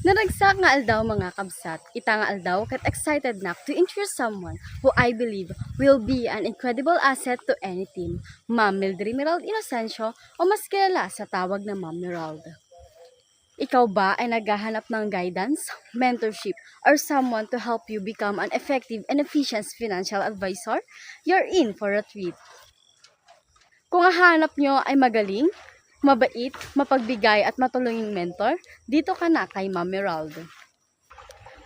Naragsak nga aldaw mga kabsat, kita nga aldaw kat excited na to introduce someone who I believe will be an incredible asset to any team, Ma'am Mildred Merald Inocencio o mas kilala sa tawag na Ma'am Merald. Ikaw ba ay naghahanap ng guidance, mentorship, or someone to help you become an effective and efficient financial advisor? You're in for a treat. Kung ang hanap nyo ay magaling, mabait, mapagbigay at matulunging mentor, dito ka na kay Ma'am Merald.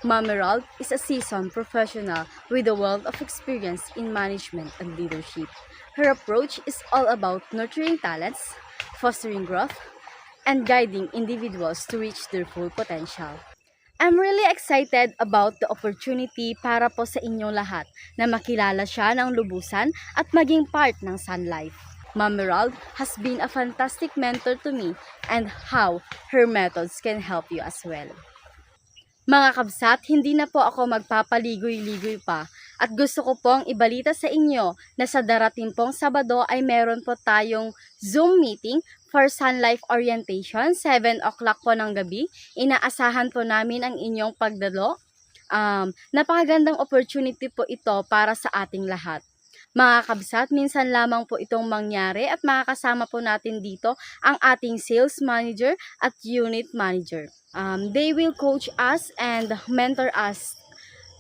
Ma'am Merald is a seasoned professional with a wealth of experience in management and leadership. Her approach is all about nurturing talents, fostering growth, and guiding individuals to reach their full potential. I'm really excited about the opportunity para po sa inyong lahat na makilala siya ng lubusan at maging part ng Sun Life. Ma'am Merald has been a fantastic mentor to me and how her methods can help you as well. Mga kabsat, hindi na po ako magpapaligoy-ligoy pa at gusto ko pong ibalita sa inyo na sa darating pong Sabado ay meron po tayong Zoom meeting for Sun Life Orientation, 7 o'clock po ng gabi. Inaasahan po namin ang inyong pagdalo. Napakagandang opportunity po ito para sa ating lahat. Mga kabsat, minsan lamang po itong mangyari at makakasama po natin dito ang ating sales manager at unit manager. They will coach us and mentor us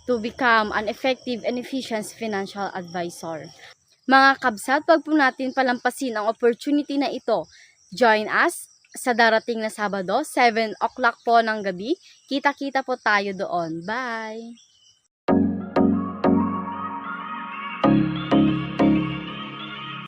to become an effective and efficient financial advisor. Mga kabsat, wag po natin palampasin ang opportunity na ito. Join us sa darating na Sabado, 7 o'clock po ng gabi. Kita-kita po tayo doon. Bye!